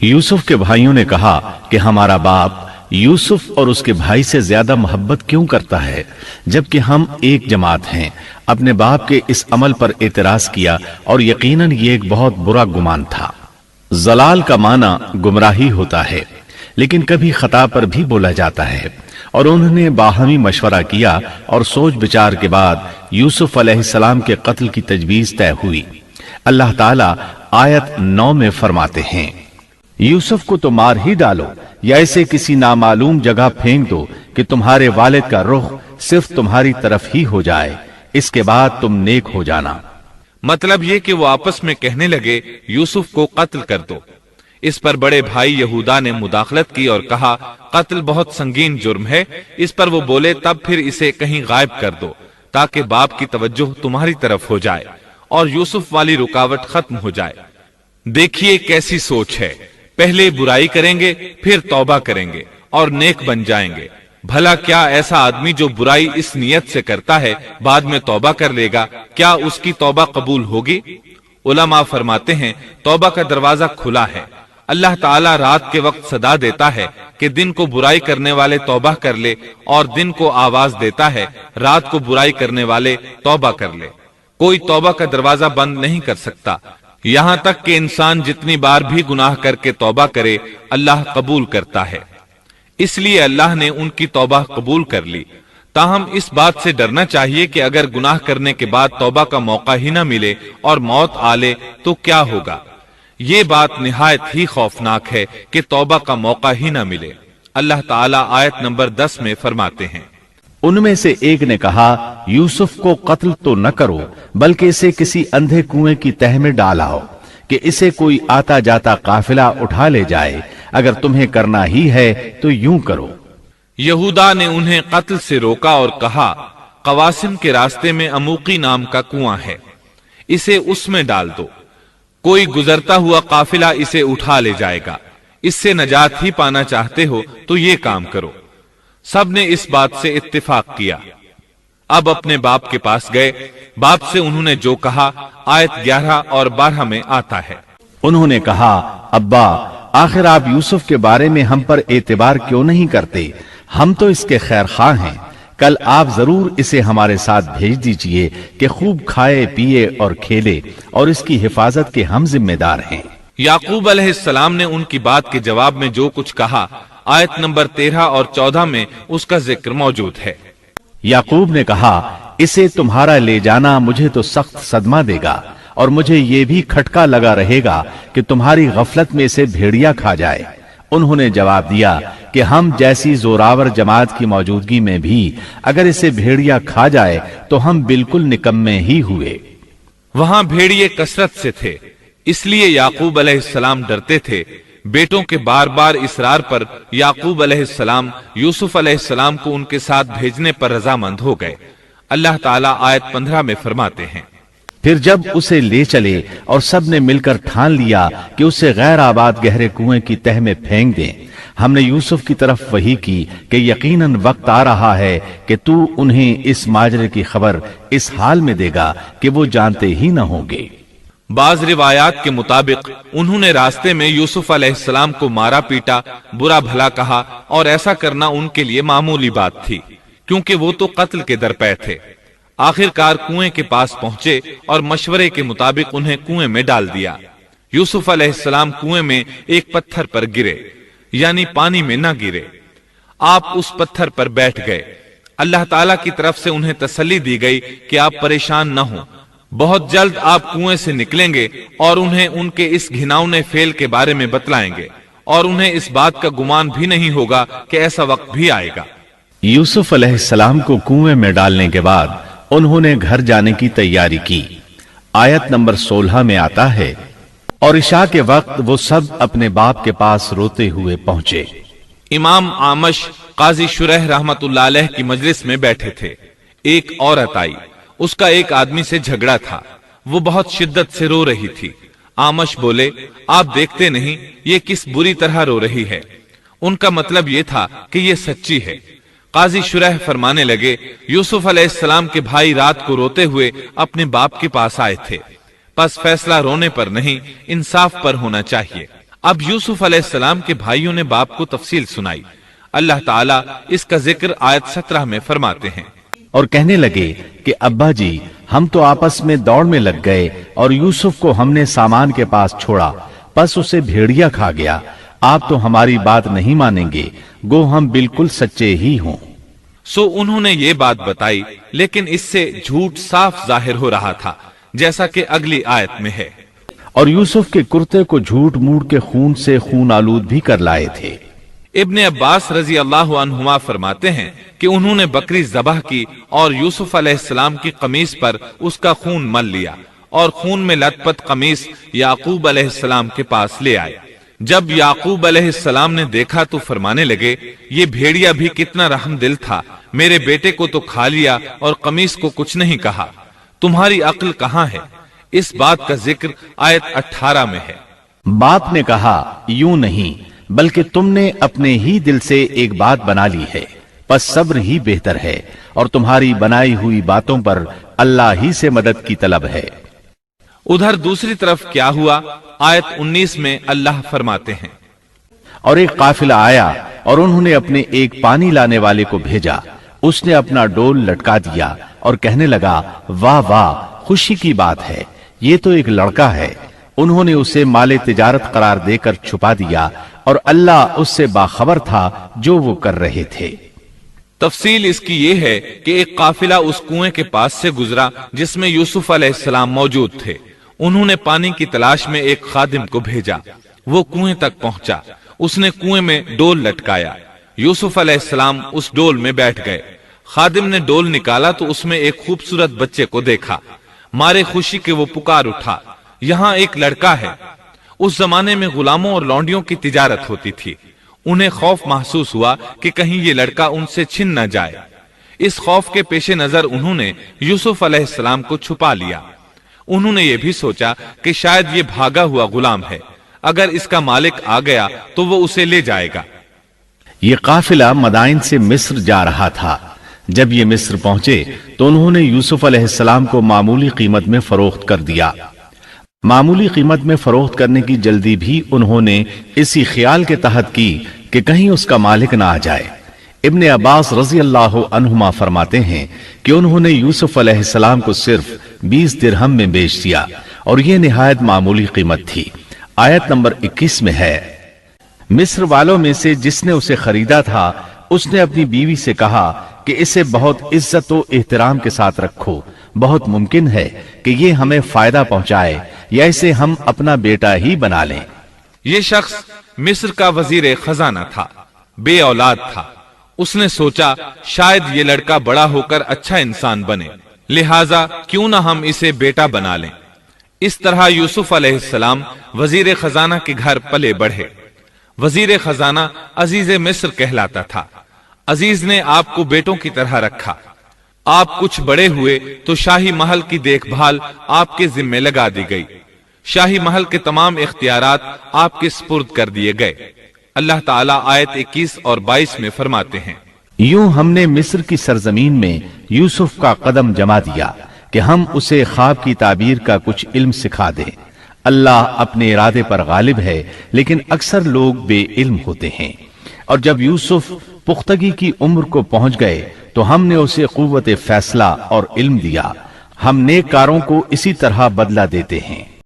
यूसुफ के भाइयों ने कहा कि हमारा बाप यूसुफ और उसके भाई से ज्यादा मोहब्बत क्यों करता है, जबकि हम एक जमात हैं। अपने बाप के इस अमल पर एतराज किया और यकीनन ये एक बहुत बुरा गुमान था। जलाल का माना गुमराही होता है, लेकिन कभी खता पर भी बोला जाता है। और उन्होंने बाहमी मशवरा किया और सोच विचार के बाद यूसुफ अलैहिस्सलाम के कत्ल की तजवीज तय हुई। अल्लाह ताला आयत 9 में फरमाते हैं, यूसुफ को तो मार ही डालो या इसे किसी नामालूम जगह फेंक दो कि तुम्हारे वालिद का रुख सिर्फ तुम्हारी तरफ ही हो जाए, इसके बाद तुम नेक हो जाना। मतलब ये कि वो आपस में कहने लगे यूसुफ को कत्ल कर दो। इस पर बड़े भाई यहूदा ने मुदाखलत की और कहा, कत्ल बहुत संगीन जुर्म है। इस पर वो बोले, तब फिर इसे कहीं गायब कर दो ताकि बाप की तवज्जो तुम्हारी तरफ हो जाए और यूसुफ वाली रुकावट खत्म हो जाए। देखिए कैसी सोच है, पहले बुराई करेंगे फिर तौबा करेंगे और नेक बन जाएंगे। भला क्या ऐसा आदमी जो बुराई इस नियत से करता है बाद में तौबा कर लेगा, क्या उसकी तौबा कबूल होगी? उलमा फरमाते हैं, तौबा का दरवाजा खुला है। अल्लाह ताला रात के वक्त सदा देता है कि दिन को बुराई करने वाले तौबा कर ले, और दिन को आवाज देता है रात को बुराई करने वाले तौबा कर ले। कोई तौबा का दरवाजा बंद नहीं कर सकता। यहां तक कि इंसान जितनी बार भी गुनाह करके तौबा करे, अल्लाह कबूल करता है। इसलिए अल्लाह ने उनकी तौबा कबूल कर ली। ताहम इस बात से डरना चाहिए कि अगर गुनाह करने के बाद तौबा का मौका ही न मिले और मौत आ ले तो क्या होगा। ये बात निहायत ही खौफनाक है कि तौबा का मौका ही न मिले। अल्लाह ताला आयत नंबर 10 में फरमाते हैं, उनमें से एक ने कहा, यूसुफ को कत्ल तो न करो, बल्कि इसे किसी अंधे कुएं की तह में डालाओ कि इसे कोई आता जाता काफिला उठा ले जाए। अगर तुम्हें करना ही है तो यूं करो। यहूदा ने उन्हें कत्ल से रोका और कहा, कवासिम के रास्ते में अमूकी नाम का कुआं है, इसे उसमें डाल दो। कोई गुजरता हुआ काफिला इसे उठा ले जाएगा। इससे नजात ही पाना चाहते हो तो ये काम करो। सब ने इस बात से इत्तिफाक किया। अब अपने बाप के पास गए। बाप से उन्होंने जो कहा आयत 11 और 12 में आता है। उन्होंने कहा, अब्बा, आखिर आप यूसुफ के बारे में हम पर एतबार क्यों नहीं करते? हम तो इसके खैर खां हैं। कल आप जरूर इसे हमारे साथ भेज दीजिए कि खूब खाए पिए और खेले, और इसकी हिफाजत के हम जिम्मेदार हैं। याकूब अलैहिस्सलाम ने उनकी बात के जवाब में जो कुछ कहा, आयत नंबर 13 और 14 में उसका जिक्र मौजूद है। याकूब ने कहा, इसे तुम्हारा ले जाना मुझे तो सख्त सदमा देगा, और मुझे ये भी खटका लगा रहेगा कि तुम्हारी गफलत में इसे भेड़िया खा जाए। उन्होंने जवाब दिया कि हम जैसी जोरावर जमात की मौजूदगी में भी अगर इसे भेड़िया खा जाए तो हम बिल्कुल निकम्मे ही हुए। वहां भेड़िए कसरत से थे, इसलिए याकूब अलैहिस्सलाम डरते थे। बेटों के बार बार इसरार पर याकूब अलैहिस्सलाम यूसुफ अलैहिस्सलाम को उनके साथ भेजने पर रजामंद हो गए। अल्लाह ताला आयत 15 में फरमाते हैं, फिर जब उसे ले चले और सब ने मिलकर ठान लिया कि उसे गैर आबाद गहरे कुएं की तह में फेंक दें, हमने यूसुफ की तरफ वही की कि यकीनन वक्त आ रहा है कि तू उन्हें इस माजरे की खबर इस हाल में देगा कि वो जानते ही न होंगे। बाज रिवायात के मुताबिक उन्होंने रास्ते में यूसुफ अलैहिस्सलाम को मारा पीटा, बुरा भला कहा, और ऐसा करना उनके लिए मामूली बात थी क्योंकि वो तो कत्ल के दरपे थे। आखिरकार कुएं के पास पहुंचे और मशवरे के मुताबिक उन्हें कुएं में डाल दिया। यूसुफ अलैहिस्सलाम कुएं में एक पत्थर पर गिरे, यानी पानी में न गिरे। आप उस पत्थर पर बैठ गए। अल्लाह ताला की तरफ से उन्हें तसल्ली दी गई कि आप परेशान न हो, बहुत जल्द आप कुएं से निकलेंगे और उन्हें उनके इस घिनौने फेल के बारे में बतलाएंगे, और उन्हें इस बात का गुमान भी नहीं होगा कि ऐसा वक्त भी आएगा। यूसुफ अलैहिस्सलाम को कुएं में डालने के बाद उन्होंने घर जाने की तैयारी की। आयत नंबर 16 में आता है, और इशा के वक्त वो सब अपने बाप के पास रोते हुए पहुंचे। इमाम आमश काजी शुरह रहमतुल्लाह अलैह की मजलिस में बैठे थे। एक औरत आई, उसका एक आदमी से झगड़ा था। वो बहुत शिद्दत से रो रही थी। आमश बोले, आप देखते नहीं ये किस बुरी तरह रो रही है। उनका मतलब ये था कि ये सच्ची है। काजी शुरह फरमाने लगे, यूसुफ अलैहिस्सलाम के भाई रात को रोते हुए अपने बाप के पास आए थे, बस फैसला रोने पर नहीं इंसाफ पर होना चाहिए। اب یوسف علیہ السلام کے بھائیوں نے باپ کو تفصیل سنائی۔ اللہ تعالیٰ اس کا ذکر آیت 17 میں فرماتے ہیں، اور کہنے لگے کہ ابا جی ہم تو آپس میں دوڑ میں لگ گئے اور یوسف کو ہم نے سامان کے پاس چھوڑا، پس اسے بھیڑیا کھا گیا۔ آپ تو ہماری بات نہیں مانیں گے، گو ہم بالکل سچے ہی ہوں۔ سو انہوں نے یہ بات بتائی، لیکن اس سے جھوٹ صاف ظاہر ہو رہا تھا، جیسا کہ اگلی آیت میں ہے۔ اور یوسف کے کرتے کو جھوٹ موڑ کے خون سے خون آلود بھی کر لائے تھے۔ ابن عباس رضی اللہ عنہما فرماتے ہیں کہ انہوں نے بکری ذبح کی اور یوسف علیہ السلام کی قمیص پر اس کا خون مل لیا اور خون میں لت پت قمیص یعقوب علیہ السلام کے پاس لے آئے۔ جب یعقوب علیہ السلام نے دیکھا تو فرمانے لگے، یہ بھیڑیا بھی کتنا رحم دل تھا، میرے بیٹے کو تو کھا لیا اور قمیص کو کچھ نہیں کہا، تمہاری عقل کہاں ہے؟ اس بات کا ذکر آیت 18 میں ہے۔ باپ نے کہا، یوں نہیں بلکہ تم نے اپنے ہی دل سے ایک بات بنا لی ہے، پس صبر ہی بہتر ہے، اور تمہاری بنائی ہوئی باتوں پر اللہ ہی سے مدد کی طلب ہے۔ ادھر دوسری طرف کیا ہوا؟ آیت 19 میں اللہ فرماتے ہیں، اور ایک قافلہ آیا اور انہوں نے اپنے ایک پانی لانے والے کو بھیجا، اس نے اپنا ڈول لٹکا دیا اور کہنے لگا، واہ واہ، خوشی کی بات ہے، یہ تو ایک لڑکا ہے۔ انہوں نے اسے مال تجارت قرار دے کر چھپا دیا، اور اللہ اس سے باخبر تھا جو وہ کر رہے تھے۔ تفصیل اس کی یہ ہے کہ ایک قافلہ اس کنویں کے پاس سے گزرا جس میں یوسف علیہ السلام موجود تھے۔ انہوں نے پانی کی تلاش میں ایک خادم کو بھیجا، وہ کنویں تک پہنچا، اس نے کنویں میں ڈول لٹکایا، یوسف علیہ السلام اس ڈول میں بیٹھ گئے۔ خادم نے ڈول نکالا تو اس میں ایک خوبصورت بچے کو دیکھا، مارے خوشی کے وہ پکار اٹھا، یہاں ایک لڑکا ہے۔ اس زمانے میں غلاموں اور لونڈیوں کی تجارت ہوتی تھی، انہیں خوف محسوس ہوا کہ کہیں یہ لڑکا ان سے چھن نہ جائے۔ اس خوف کے پیش نظر انہوں نے یوسف علیہ السلام کو چھپا لیا۔ انہوں نے یہ بھی سوچا کہ شاید یہ بھاگا ہوا غلام ہے، اگر اس کا مالک آ گیا تو وہ اسے لے جائے گا۔ یہ قافلہ مدائن سے مصر جا رہا تھا۔ جب یہ مصر پہنچے تو انہوں نے یوسف علیہ السلام کو معمولی قیمت میں فروخت کر دیا۔ معمولی قیمت میں فروخت کرنے کی جلدی بھی انہوں نے اسی خیال کے تحت کی کہ کہیں اس کا مالک نہ آ جائے۔ ابن عباس رضی اللہ عنہما فرماتے ہیں کہ انہوں نے یوسف علیہ السلام کو صرف 20 درہم میں بیچ دیا، اور یہ نہایت معمولی قیمت تھی۔ آیت نمبر 21 میں ہے، مصر والوں میں سے جس نے اسے خریدا تھا اس نے اپنی بیوی سے کہا کہ اسے بہت عزت و احترام کے ساتھ رکھو، بہت ممکن ہے کہ یہ ہمیں فائدہ پہنچائے یا اسے ہم اپنا بیٹا ہی بنا لیں۔ یہ شخص مصر کا وزیر خزانہ تھا، بے اولاد تھا۔ اس نے سوچا شاید یہ لڑکا بڑا ہو کر اچھا انسان بنے، لہٰذا کیوں نہ ہم اسے بیٹا بنا لیں۔ اس طرح یوسف علیہ السلام وزیر خزانہ کے گھر پلے بڑھے۔ وزیر خزانہ عزیز مصر کہلاتا تھا۔ عزیز نے آپ کو بیٹوں کی طرح رکھا۔ آپ کچھ بڑے ہوئے تو شاہی محل کی دیکھ بھال آپ کے ذمے لگا دی گئی، شاہی محل کے تمام اختیارات آپ کے سپرد کر دیے گئے۔ اللہ تعالیٰ آیت 21 اور 22 میں فرماتے ہیں، یوں ہم نے مصر کی سرزمین میں یوسف کا قدم جما دیا کہ ہم اسے خواب کی تعبیر کا کچھ علم سکھا دیں۔ اللہ اپنے ارادے پر غالب ہے، لیکن اکثر لوگ بے علم ہوتے ہیں۔ اور جب یوسف پختگی کی عمر کو پہنچ گئے تو ہم نے اسے قوت فیصلہ اور علم دیا۔ ہم نیک کاروں کو اسی طرح بدلہ دیتے ہیں۔